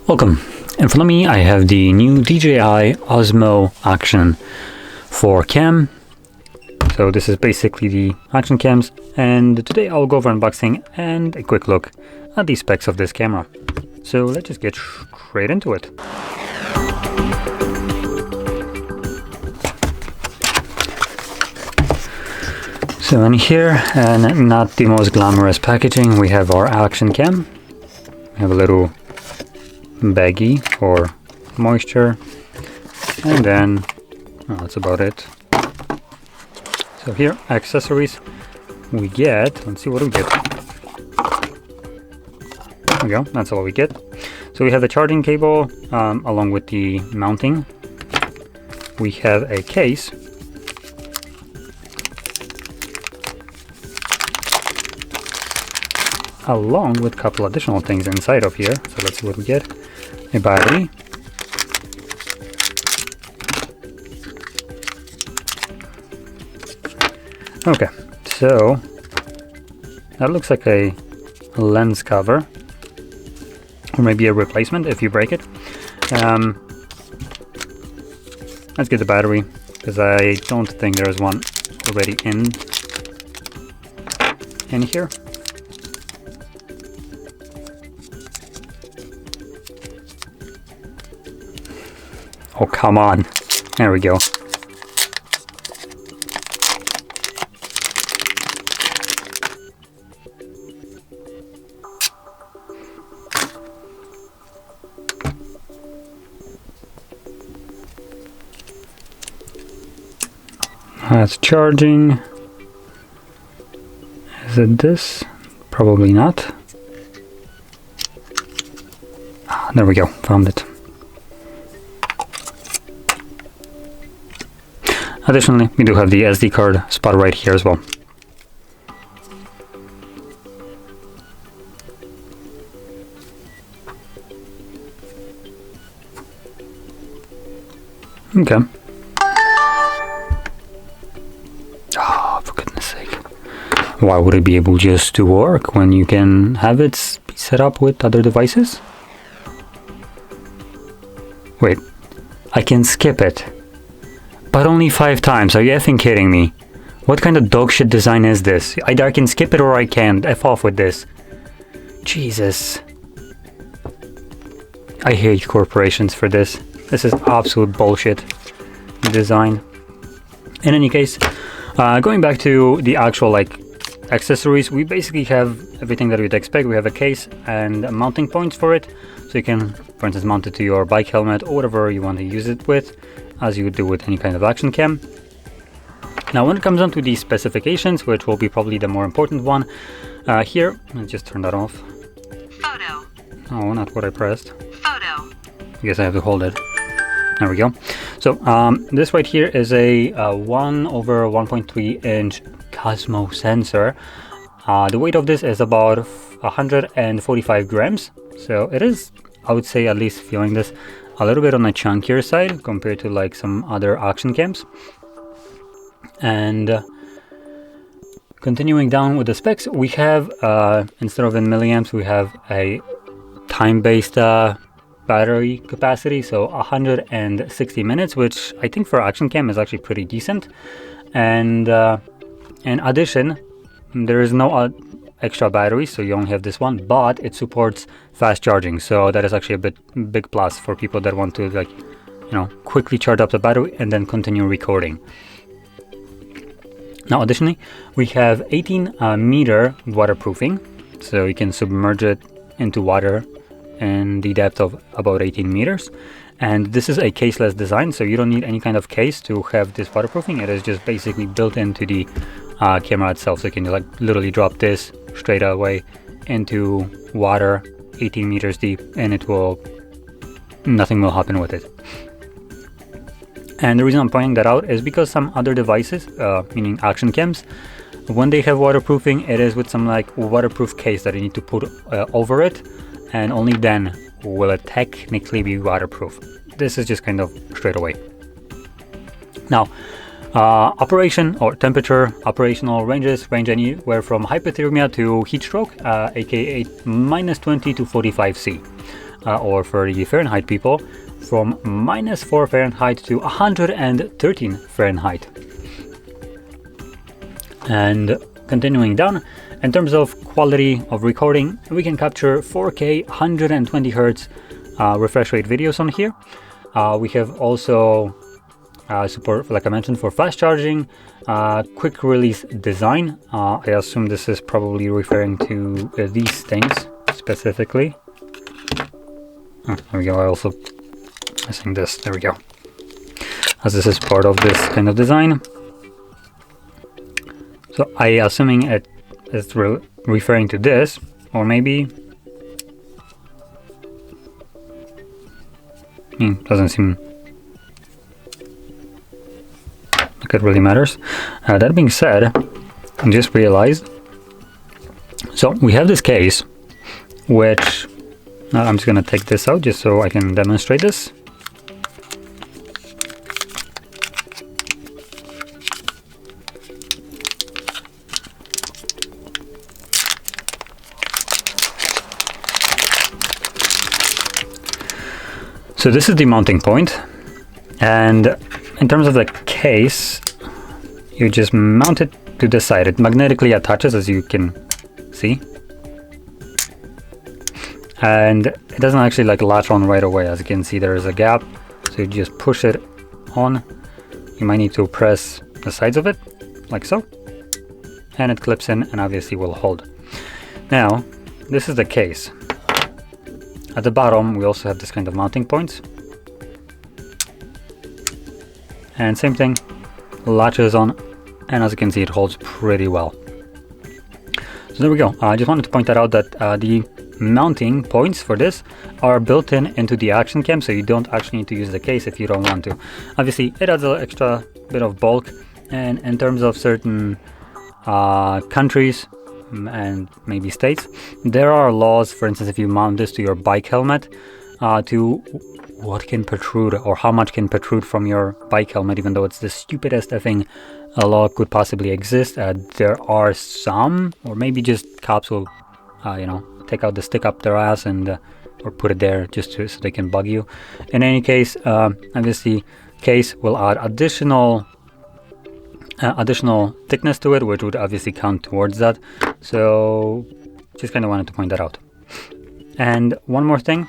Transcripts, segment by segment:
Welcome. In front of me I have the new DJI Osmo Action 4 cam. So this is basically the action cams, and today I'll go over unboxing and a quick look at the specs of this camera. So let's just get straight into it. So in here, and not the most glamorous packaging, we have our action cam. We have a little baggie for moisture, and then that's about it. So here, accessories, we get, let's see what we get. There we go, that's all we get. So we have the charging cable along with the mounting. We have a case. Along with a couple additional things inside of here. So let's see what we get. A battery. Okay, so that looks like a lens cover, or maybe a replacement if you break it. Let's get the battery, because I don't think there's one already in here. Oh, come on. There we go. That's charging. Is it this? Probably not. Ah, there we go. Found it. Additionally, we do have the SD card spot right here as well. Okay. Oh, for goodness sake. Why would it be able just to work when you can have it be set up with other devices? Wait, I can skip it. But only 5 times. Are you effing kidding me? What kind of dogshit design is this? Either I can skip it or I can't. F off with this. Jesus. I hate corporations for this. This is absolute bullshit design. In any case, going back to the actual accessories, we basically have everything that you'd expect. We have a case and mounting points for it. So you can, for instance, mount it to your bike helmet or whatever you want to use it with, as you would do with any kind of action cam. Now when it comes down to the specifications, which will be probably the more important one, here, let's just turn that off. Photo. Oh, not what I pressed. Photo. I guess I have to hold it. There we go. So this right here is a 1/1.3 inch Osmo sensor. The weight of this is about 145 grams. So it is, I would say, at least feeling this, a little bit on the chunkier side compared to like some other action cams. And continuing down with the specs, we have instead of in milliamps, we have a time-based battery capacity, so 160 minutes, which I think for action cam is actually pretty decent. And in addition, there is no extra battery, so you only have this one, but it supports fast charging, so that is actually a big plus for people that want to quickly charge up the battery and then continue recording. Now additionally, we have 18 meter waterproofing, so you can submerge it into water in the depth of about 18 meters. And this is a caseless design, so you don't need any kind of case to have this waterproofing. It is just basically built into the camera itself, so you can literally drop this straight away into water 18 meters deep, and nothing will happen with it. And the reason I'm pointing that out is because some other devices, meaning action cams, when they have waterproofing, it is with some waterproof case that you need to put over it, and only then will it technically be waterproof. This is just kind of straight away. Now, operation or temperature operational ranges range anywhere from hypothermia to heat stroke, aka -20 to 45 C. or for the Fahrenheit people, from -4 Fahrenheit to 113 Fahrenheit. And continuing down, in terms of quality of recording, we can capture 4K 120 Hz refresh rate videos on here. We have also support, like I mentioned, for fast charging, quick release design. I assume this is probably referring to these things specifically. Oh, there we go. I also missing this. There we go. As this is part of this kind of design. So I assuming it is referring to this, or maybe doesn't seem like it really matters. That being said, I just realized, so we have this case, which I'm just gonna take this out just so I can demonstrate this. So this is the mounting point, and in terms of the case, you just mount it to the side. It magnetically attaches, as you can see, and it doesn't actually like latch on right away. As you can see, there is a gap, so you just push it on. You might need to press the sides of it like so, and it clips in and obviously will hold. Now this is the case. At the bottom, we also have this kind of mounting points. And same thing, latches on, and as you can see, it holds pretty well. So there we go. I just wanted to point that out, that the mounting points for this are built into the Action Cam, so you don't actually need to use the case if you don't want to. Obviously, it adds an extra bit of bulk, and in terms of certain countries, and maybe states, there are laws. For instance, if you mount this to your bike helmet, to what can protrude or how much can protrude from your bike helmet, even though it's the stupidest thing a law could possibly exist. There are some, or maybe just cops will take out the stick up their ass and or put it there just so they can bug you. In any case, obviously case will add additional thickness to it, which would obviously count towards that. So just kind of wanted to point that out. And one more thing,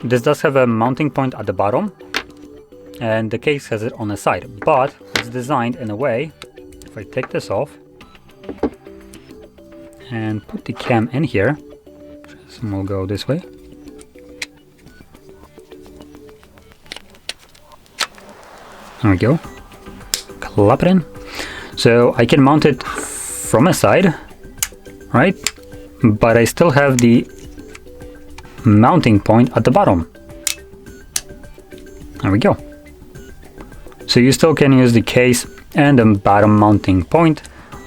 this does have a mounting point at the bottom, and the case has it on the side, but it's designed in a way, if I take this off and put the cam in here, and we'll go this way. There we go. Clap it in. So I can mount it from a side, right? But I still have the mounting point at the bottom. There we go. So you still can use the case and the bottom mounting point,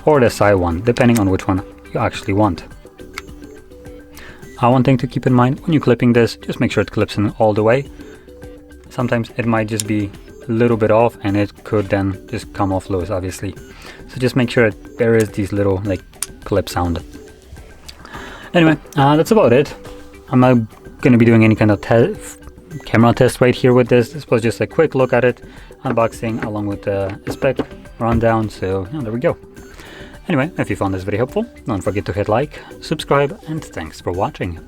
or the side one, depending on which one you actually want. One thing to keep in mind when you're clipping this, just make sure it clips in all the way. Sometimes it might just be a little bit off, and it could then just come off loose, obviously. So just make sure there is these little like clip sound. Anyway, that's about it. I'm not going to be doing any kind of camera test right here with this. This was just a quick look at it, unboxing along with the spec rundown. So yeah, there we go. Anyway, if you found this video helpful, don't forget to hit like, subscribe, and thanks for watching.